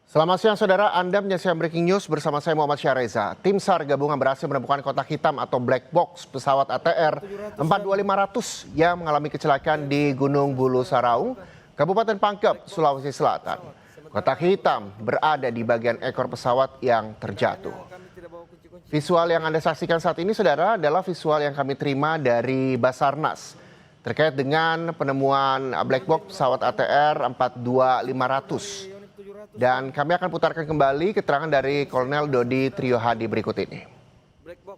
Selamat siang saudara, Anda menyaksikan Breaking News bersama saya Muhammad Syareza. Tim SAR gabungan berhasil menemukan kotak hitam atau black box pesawat ATR 42500 yang mengalami kecelakaan di Gunung Bulu Saraung, Kabupaten Pangkep, Sulawesi Selatan. Kotak hitam berada di bagian ekor pesawat yang terjatuh. Visual yang Anda saksikan saat ini saudara adalah visual yang kami terima dari Basarnas terkait dengan penemuan black box pesawat ATR 42500. Dan kami akan putarkan kembali keterangan dari Kolonel Dodi Trio Hadi berikut ini. Black box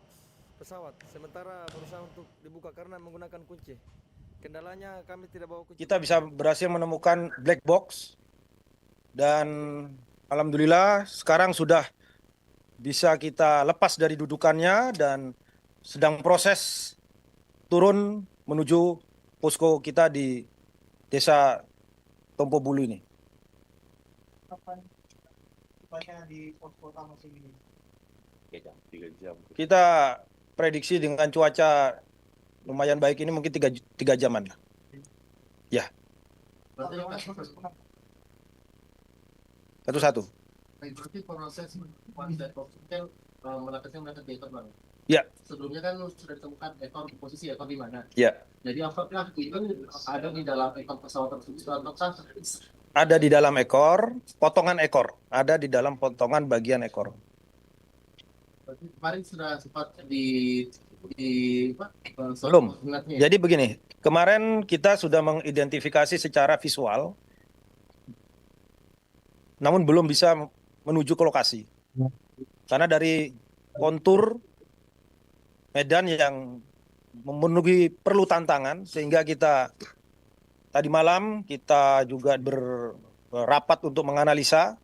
pesawat sementara berusaha untuk dibuka karena menggunakan kunci. Kendalanya kami tidak bawa kunci. Kita bisa berhasil menemukan black box dan alhamdulillah sekarang sudah bisa kita lepas dari dudukannya dan sedang proses turun menuju posko kita di Desa Tompo Bulu ini. Kita prediksi dengan cuaca lumayan baik ini mungkin 3 jaman lah. Ya. Satu-satu. Berarti proses mendapatkan mereka di ekor, Bang. Ya. Sebelumnya kan sudah ditemukan posisi ekor di mana? Ya. Jadi apakah itu ada di dalam ekor pesawat tersebut ataukah ada di dalam ekor, potongan ekor, ada di dalam potongan bagian ekor. Kemarin sudah sempat Belum. Jadi begini, kemarin kita sudah mengidentifikasi secara visual, namun belum bisa menuju ke lokasi. Karena dari kontur medan yang memenuhi perlu tantangan, sehingga kita tadi malam kita juga berrapat untuk menganalisa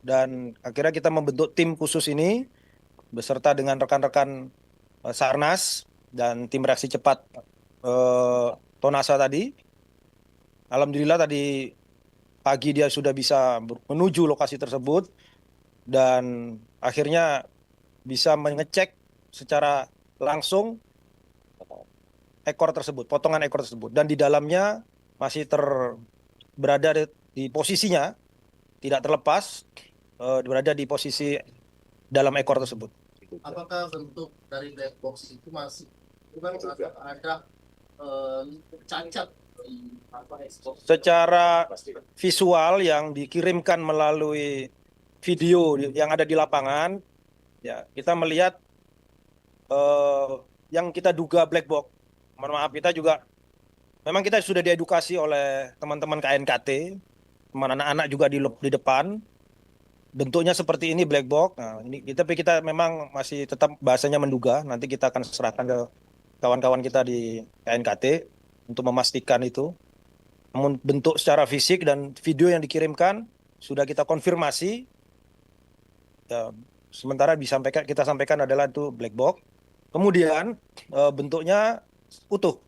dan akhirnya kita membentuk tim khusus ini beserta dengan rekan-rekan Sarnas dan tim reaksi cepat Tonasa tadi. Alhamdulillah tadi pagi dia sudah bisa menuju lokasi tersebut dan akhirnya bisa mengecek secara langsung ekor tersebut, potongan ekor tersebut, dan di dalamnya masih berada di posisinya, tidak terlepas, berada di posisi dalam ekor tersebut. Apakah bentuk dari black box itu masih bukan ada cacat? Secara visual yang dikirimkan melalui video yang ada di lapangan, ya kita melihat yang kita duga black box. Mohon maaf, kita juga memang kita sudah diedukasi oleh teman-teman KNKT, teman anak-anak juga di depan. Bentuknya seperti ini black box. Nah, tapi kita memang masih tetap bahasanya menduga. Nanti kita akan serahkan ke kawan-kawan kita di KNKT untuk memastikan itu. Namun bentuk secara fisik dan video yang dikirimkan sudah kita konfirmasi. Ya, sementara kita sampaikan adalah itu black box. Kemudian bentuknya utuh.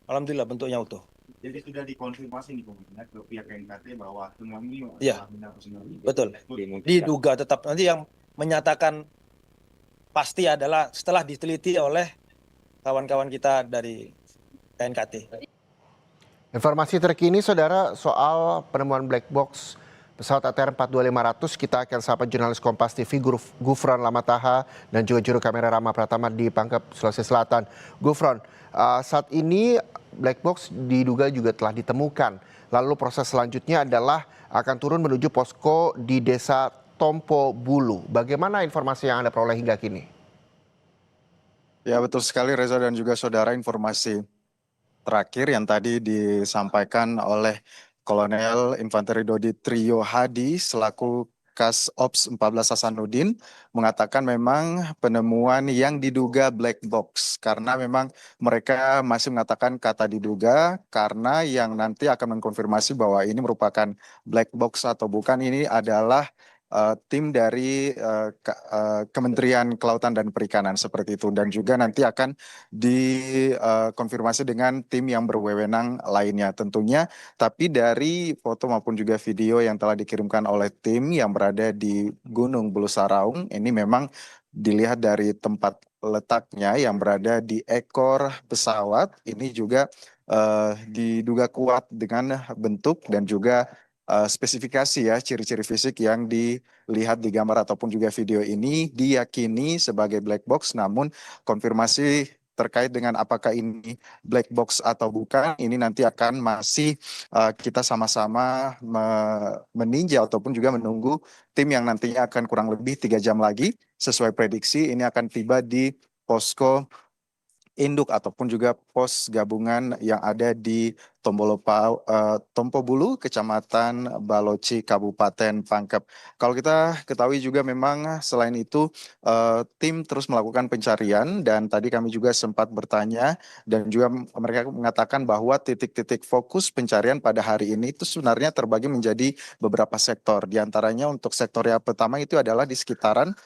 Alhamdulillah bentuknya utuh. Jadi sudah dikonfirmasi nih ke pihak KNKT bahwa tsunami ya, betul. Diduga tetap. Nanti yang menyatakan pasti adalah setelah diteliti oleh kawan-kawan kita dari KNKT. Informasi terkini saudara soal penemuan black box pesawat ATR 42500, kita akan sapa jurnalis Kompas TV Gufron Lamataha dan juga juru kamera Rama Pratama di Pangkep, Sulawesi Selatan. Gufron, saat ini black box diduga juga telah ditemukan. Lalu proses selanjutnya adalah akan turun menuju posko di Desa Tompo Bulu. Bagaimana informasi yang Anda peroleh hingga kini? Ya betul sekali Reza dan juga saudara, informasi terakhir yang tadi disampaikan oleh Kolonel Infanteri Dodi Trio Hadi selaku Kas Ops 14 Hasanuddin mengatakan memang penemuan yang diduga black box, karena memang mereka masih mengatakan kata diduga karena yang nanti akan mengkonfirmasi bahwa ini merupakan black box atau bukan ini adalah tim dari Kementerian Kelautan dan Perikanan seperti itu, dan juga nanti akan dikonfirmasi dengan tim yang berwenang lainnya tentunya. Tapi dari foto maupun juga video yang telah dikirimkan oleh tim yang berada di Gunung Bulu Saraung ini memang dilihat dari tempat letaknya yang berada di ekor pesawat ini juga diduga kuat dengan bentuk dan juga spesifikasi ya, ciri-ciri fisik yang dilihat di gambar ataupun juga video ini diyakini sebagai black box, namun konfirmasi terkait dengan apakah ini black box atau bukan, ini nanti akan masih kita sama-sama meninjau ataupun juga menunggu tim yang nantinya akan kurang lebih 3 jam lagi sesuai prediksi ini akan tiba di posko induk ataupun juga pos gabungan yang ada di Tompobulu, Kecamatan Baloci, Kabupaten Pangkep. Kalau kita ketahui juga memang selain itu tim terus melakukan pencarian dan tadi kami juga sempat bertanya dan juga mereka mengatakan bahwa titik-titik fokus pencarian pada hari ini itu sebenarnya terbagi menjadi beberapa sektor. Di antaranya untuk sektor yang pertama itu adalah di sekitaran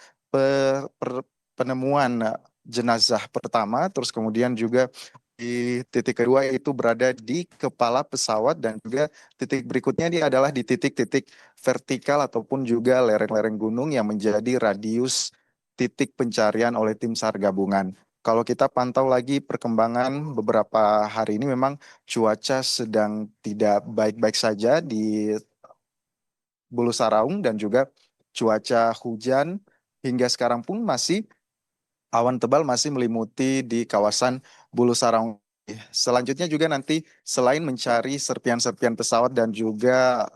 penemuan jenazah pertama, terus kemudian juga di titik kedua itu berada di kepala pesawat dan juga titik berikutnya ini adalah di titik-titik vertikal ataupun juga lereng-lereng gunung yang menjadi radius titik pencarian oleh tim SAR gabungan. Kalau kita pantau lagi perkembangan beberapa hari ini memang cuaca sedang tidak baik-baik saja di Bulu Saraung dan juga cuaca hujan hingga sekarang pun masih awan tebal masih melimuti di kawasan Bulu Saraung. Selanjutnya juga nanti selain mencari serpian-serpian pesawat dan juga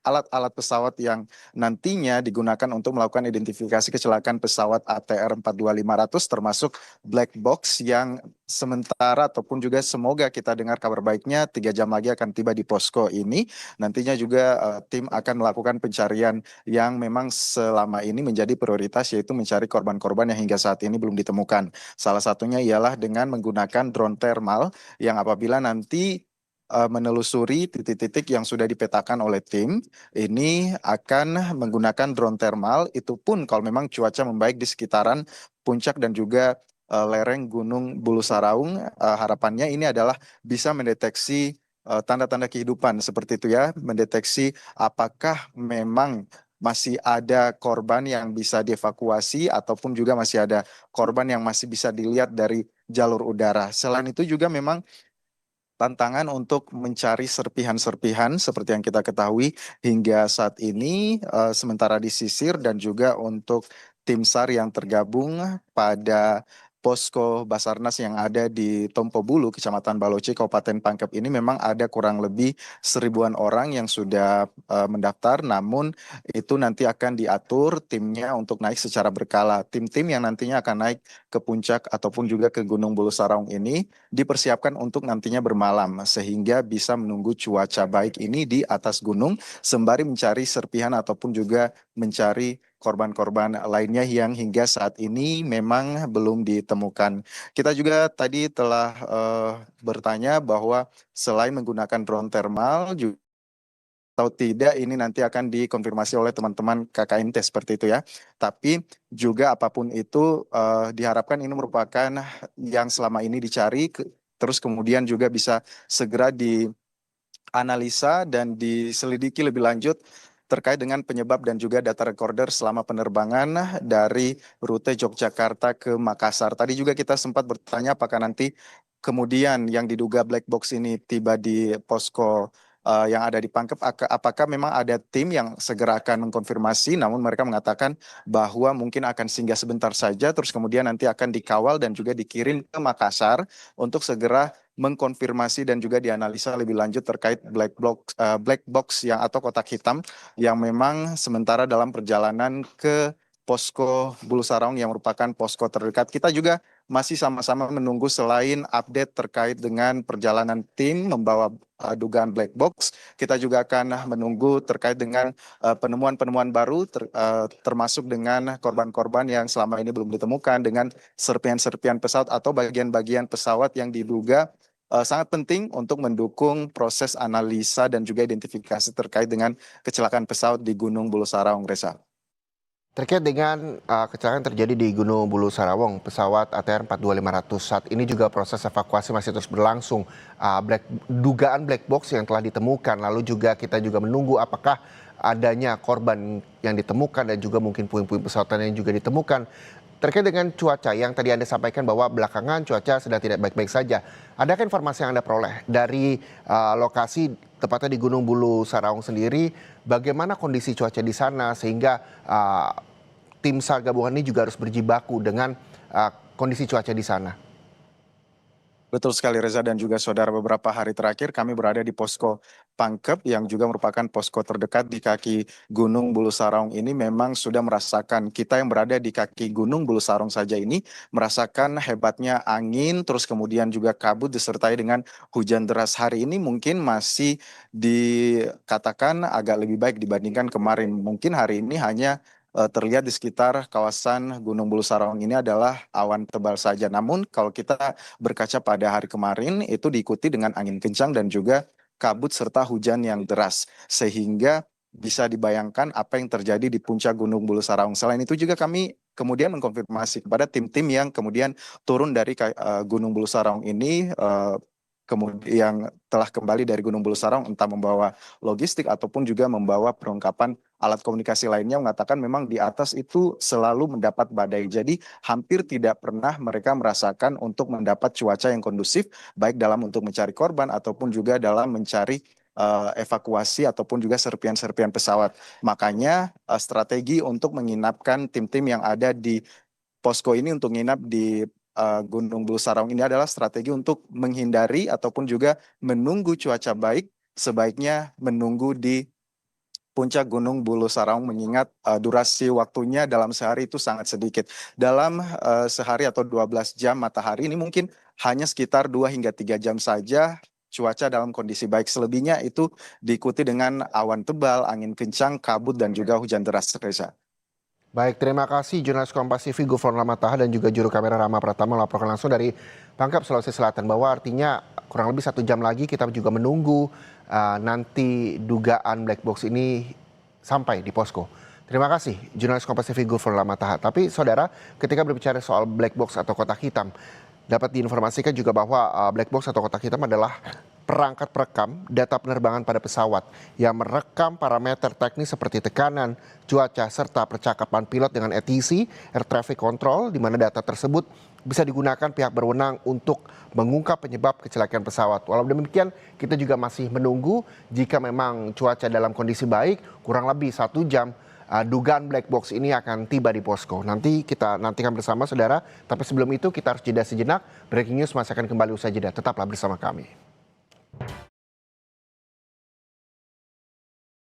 alat-alat pesawat yang nantinya digunakan untuk melakukan identifikasi kecelakaan pesawat ATR 42500 termasuk black box yang sementara ataupun juga semoga kita dengar kabar baiknya 3 jam lagi akan tiba di posko ini. Nantinya juga tim akan melakukan pencarian yang memang selama ini menjadi prioritas yaitu mencari korban-korban yang hingga saat ini belum ditemukan. Salah satunya ialah dengan menggunakan drone thermal yang apabila nanti menelusuri titik-titik yang sudah dipetakan oleh tim, ini akan menggunakan drone thermal, itu pun kalau memang cuaca membaik di sekitaran puncak dan juga lereng Gunung Bulu Saraung, harapannya ini adalah bisa mendeteksi tanda-tanda kehidupan seperti itu ya, mendeteksi apakah memang masih ada korban yang bisa dievakuasi ataupun juga masih ada korban yang masih bisa dilihat dari jalur udara. Selain itu juga memang tantangan untuk mencari serpihan-serpihan seperti yang kita ketahui hingga saat ini sementara disisir dan juga untuk tim SAR yang tergabung pada posko Basarnas yang ada di Tompobulu, Kecamatan Baloci, Kabupaten Pangkep ini memang ada kurang lebih 1.000-an orang yang sudah mendaftar, namun itu nanti akan diatur timnya untuk naik secara berkala. Tim-tim yang nantinya akan naik ke puncak ataupun juga ke Gunung Bulu Saraung ini dipersiapkan untuk nantinya bermalam sehingga bisa menunggu cuaca baik ini di atas gunung sembari mencari serpihan ataupun juga mencari korban-korban lainnya yang hingga saat ini memang belum ditemukan. Kita juga tadi telah bertanya bahwa selain menggunakan drone thermal juga atau tidak ini nanti akan dikonfirmasi oleh teman-teman KKNT seperti itu ya. Tapi juga apapun itu diharapkan ini merupakan yang selama ini dicari terus kemudian juga bisa segera dianalisa dan diselidiki lebih lanjut terkait dengan penyebab dan juga data recorder selama penerbangan dari rute Yogyakarta ke Makassar. Tadi juga kita sempat bertanya apakah nanti kemudian yang diduga black box ini tiba di posko yang ada di Pangkep, apakah memang ada tim yang segera akan mengkonfirmasi, namun mereka mengatakan bahwa mungkin akan singgah sebentar saja, terus kemudian nanti akan dikawal dan juga dikirim ke Makassar untuk segera mengkonfirmasi dan juga dianalisa lebih lanjut terkait black box yang atau kotak hitam yang memang sementara dalam perjalanan ke posko Bulu Saraung yang merupakan posko terdekat. Kita juga masih sama-sama menunggu selain update terkait dengan perjalanan tim membawa dugaan black box, kita juga akan menunggu terkait dengan penemuan-penemuan baru termasuk dengan korban-korban yang selama ini belum ditemukan dengan serpian-serpian pesawat atau bagian-bagian pesawat yang diduga sangat penting untuk mendukung proses analisa dan juga identifikasi terkait dengan kecelakaan pesawat di Gunung Bulu Saraung, Reza. Terkait dengan kecelakaan terjadi di Gunung Bulu Sarawong, pesawat ATR 42500 saat ini juga proses evakuasi masih terus berlangsung. Dugaan black box yang telah ditemukan, lalu juga kita juga menunggu apakah adanya korban yang ditemukan dan juga mungkin puing-puing pesawat yang juga ditemukan. terkait dengan cuaca yang tadi Anda sampaikan bahwa belakangan cuaca sedang tidak baik-baik saja. Adakah informasi yang Anda peroleh dari lokasi tepatnya di Gunung Bulu Saraung sendiri, bagaimana kondisi cuaca di sana sehingga tim SAR gabungan ini juga harus berjibaku dengan kondisi cuaca di sana? Betul sekali Reza dan juga saudara, beberapa hari terakhir kami berada di posko Pangkep yang juga merupakan posko terdekat di kaki Gunung Bulu Saraung ini. Memang sudah merasakan, kita yang berada di kaki Gunung Bulu Saraung saja ini merasakan hebatnya angin, terus kemudian juga kabut disertai dengan hujan deras. Hari ini mungkin masih dikatakan agak lebih baik dibandingkan kemarin. Mungkin hari ini hanya terlihat di sekitar kawasan Gunung Bulu Saraung ini adalah awan tebal saja. Namun kalau kita berkaca pada hari kemarin itu diikuti dengan angin kencang dan juga kabut serta hujan yang deras. Sehingga bisa dibayangkan apa yang terjadi di puncak Gunung Bulu Saraung. Selain itu juga kami kemudian mengkonfirmasi kepada tim-tim yang kemudian turun dari Gunung Bulu Saraung ini, kemudian yang telah kembali dari Gunung Bulu Saraung, entah membawa logistik ataupun juga membawa perlengkapan alat komunikasi lainnya, mengatakan memang di atas itu selalu mendapat badai. Jadi hampir tidak pernah mereka merasakan untuk mendapat cuaca yang kondusif, baik dalam untuk mencari korban ataupun juga dalam mencari evakuasi ataupun juga serpian-serpian pesawat. Makanya strategi untuk menginapkan tim-tim yang ada di posko ini untuk nginap di Gunung Bulu Saraung ini adalah strategi untuk menghindari ataupun juga menunggu cuaca baik, sebaiknya menunggu di puncak Gunung Bulu Saraung, mengingat durasi waktunya dalam sehari itu sangat sedikit. Dalam sehari atau 12 jam matahari ini mungkin hanya sekitar 2 hingga 3 jam saja cuaca dalam kondisi baik. Selebihnya itu diikuti dengan awan tebal, angin kencang, kabut, dan juga hujan deras, Reza. Baik, terima kasih jurnalis Kompas TV Gufron Lamataha dan juga juru kamera Rama Pratama melaporkan langsung dari Pangkep, Sulawesi Selatan, bahwa artinya kurang lebih 1 jam lagi kita juga menunggu nanti dugaan black box ini sampai di posko. Terima kasih jurnalis Kompas TV Gufron Lamataha. Tapi saudara, ketika berbicara soal black box atau kotak hitam, dapat diinformasikan juga bahwa black box atau kotak hitam adalah perangkat perekam data penerbangan pada pesawat yang merekam parameter teknis seperti tekanan, cuaca, serta percakapan pilot dengan ATC, Air Traffic Control, di mana data tersebut bisa digunakan pihak berwenang untuk mengungkap penyebab kecelakaan pesawat. Walau demikian, kita juga masih menunggu jika memang cuaca dalam kondisi baik, kurang lebih 1 jam, dugaan black box ini akan tiba di posko. Nanti kita nantikan bersama saudara, tapi sebelum itu kita harus jeda sejenak. Breaking news masih akan kembali usai jeda. Tetaplah bersama kami.